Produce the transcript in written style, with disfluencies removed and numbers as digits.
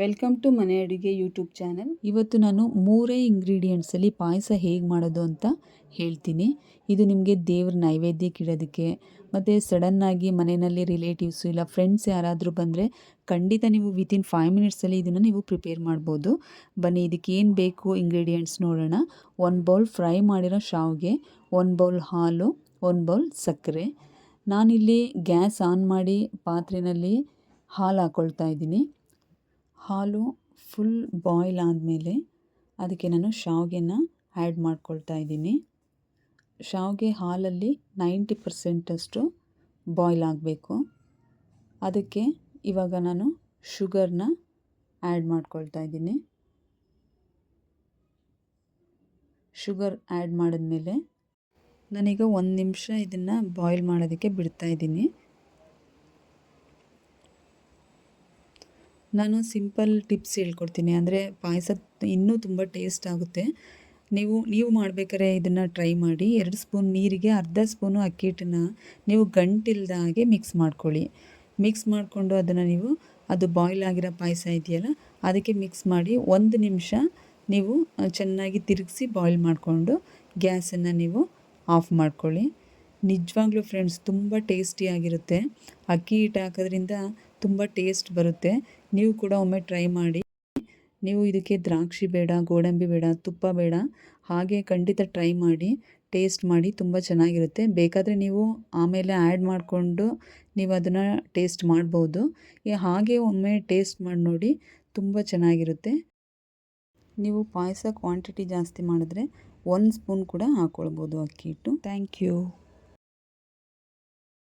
Welcome to ಮನೆ ಅಡುಗೆ YouTube channel. ಇವತ್ತು ನಾನು 3 ಇಂಗ್ರೀಡಿಯೆಂಟ್ಸಲ್ಲಿ ಪಾಯಸ ಹೇಗೆ ಮಾಡೋದು ಅಂತ ಹೇಳ್ತೀನಿ. ಇದು ನಿಮಗೆ ದೇವ್ರ ನೈವೇದ್ಯಕ್ಕೆ ಇಡೋದಕ್ಕೆ ಮತ್ತು ಸಡನ್ನಾಗಿ ಮನೆಯಲ್ಲಿ ರಿಲೇಟಿವ್ಸು ಇಲ್ಲ ಫ್ರೆಂಡ್ಸ್ ಯಾರಾದರೂ ಬಂದರೆ ಖಂಡಿತ ನೀವು ವಿತಿನ್ 5 ಮಿನಿಟ್ಸಲ್ಲಿ ಇದನ್ನು ನೀವು ಪ್ರಿಪೇರ್ ಮಾಡ್ಬೋದು. ಬನ್ನಿ ಇದಕ್ಕೆ ಏನು ಬೇಕು ಇಂಗ್ರೀಡಿಯೆಂಟ್ಸ್ ನೋಡೋಣ. 1 ಬೌಲ್ ಫ್ರೈ ಮಾಡಿರೋ ಶಾವಿಗೆ, 1 ಬೌಲ್ ಹಾಲು, 1 ಬೌಲ್ ಸಕ್ಕರೆ. ನಾನಿಲ್ಲಿ ಗ್ಯಾಸ್ ಆನ್ ಮಾಡಿ ಪಾತ್ರೆಯಲ್ಲಿ ಹಾಲು ಹಾಕ್ಕೊಳ್ತಾ ಇದ್ದೀನಿ. ಹಾಲು ಫುಲ್ ಬಾಯ್ಲ್ ಆದಮೇಲೆ ಅದಕ್ಕೆ ನಾನು ಶಾವಿಗೆನ ಆ್ಯಡ್ ಮಾಡ್ಕೊಳ್ತಾ ಇದ್ದೀನಿ. ಶಾವಿಗೆ ಹಾಲಲ್ಲಿ 90% ಬಾಯ್ಲ್ ಆಗಬೇಕು. ಅದಕ್ಕೆ ಇವಾಗ ನಾನು ಶುಗರ್ನ ಆ್ಯಡ್ ಮಾಡ್ಕೊಳ್ತಾ ಇದ್ದೀನಿ. ಶುಗರ್ ಆ್ಯಡ್ ಮಾಡಿದ್ಮೇಲೆ ನಾನೀಗ 1 ನಿಮಿಷ ಇದನ್ನು ಬಾಯ್ಲ್ ಮಾಡೋದಕ್ಕೆ ಬಿಡ್ತಾ ಇದ್ದೀನಿ. ನಾನು ಸಿಂಪಲ್ ಟಿಪ್ಸ್ ಹೇಳ್ಕೊಡ್ತೀನಿ, ಅಂದರೆ ಪಾಯಸ ಇನ್ನೂ ತುಂಬ ಟೇಸ್ಟ್ ಆಗುತ್ತೆ. ನೀವು ಮಾಡಬೇಕಾದ್ರೆ ಇದನ್ನು ಟ್ರೈ ಮಾಡಿ. 2 ಸ್ಪೂನ್ ನೀರಿಗೆ ಅರ್ಧ ಸ್ಪೂನು ಅಕ್ಕಿ ಹಿಟ್ಟನ್ನು ನೀವು ಗಂಟಿಲ್ದ ಹಾಗೆ ಮಿಕ್ಸ್ ಮಾಡ್ಕೊಳ್ಳಿ. ಮಿಕ್ಸ್ ಮಾಡಿಕೊಂಡು ಅದನ್ನು ನೀವು ಅದು ಬಾಯ್ಲ್ ಆಗಿರೋ ಪಾಯಸ ಇದೆಯಲ್ಲ ಅದಕ್ಕೆ ಮಿಕ್ಸ್ ಮಾಡಿ 1 ನಿಮಿಷ ನೀವು ಚೆನ್ನಾಗಿ ತಿರುಗಿಸಿ ಬಾಯ್ಲ್ ಮಾಡಿಕೊಂಡು ಗ್ಯಾಸನ್ನು ನೀವು ಆಫ್ ಮಾಡ್ಕೊಳ್ಳಿ. ನಿಜವಾಗ್ಲೂ ಫ್ರೆಂಡ್ಸ್ ತುಂಬ ಟೇಸ್ಟಿಯಾಗಿರುತ್ತೆ. ಅಕ್ಕಿ ಹಿಟ್ಟು ಹಾಕೋದ್ರಿಂದ ತುಂಬ ಟೇಸ್ಟ್ ಬರುತ್ತೆ. ನೀವು ಕೂಡ ಒಮ್ಮೆ ಟ್ರೈ ಮಾಡಿ. ನೀವು ಇದಕ್ಕೆ ದ್ರಾಕ್ಷಿ ಬೇಡ, ಗೋಡಂಬಿ ಬೇಡ, ತುಪ್ಪ ಬೇಡ, ಹಾಗೆ ಖಂಡಿತ ಟ್ರೈ ಮಾಡಿ, ಟೇಸ್ಟ್ ಮಾಡಿ, ತುಂಬ ಚೆನ್ನಾಗಿರುತ್ತೆ. ಬೇಕಾದರೆ ನೀವು ಆಮೇಲೆ ಆ್ಯಡ್ ಮಾಡಿಕೊಂಡು ನೀವು ಅದನ್ನು ಟೇಸ್ಟ್ ಮಾಡ್ಬೋದು. ಹಾಗೆ ಒಮ್ಮೆ ಟೇಸ್ಟ್ ಮಾಡಿ ನೋಡಿ, ತುಂಬ ಚೆನ್ನಾಗಿರುತ್ತೆ. ನೀವು ಪಾಯಸ ಕ್ವಾಂಟಿಟಿ ಜಾಸ್ತಿ ಮಾಡಿದ್ರೆ 1 ಸ್ಪೂನ್ ಕೂಡ ಹಾಕ್ಕೊಳ್ಬೋದು ಅಕ್ಕಿ ಹಿಟ್ಟು. Thank you.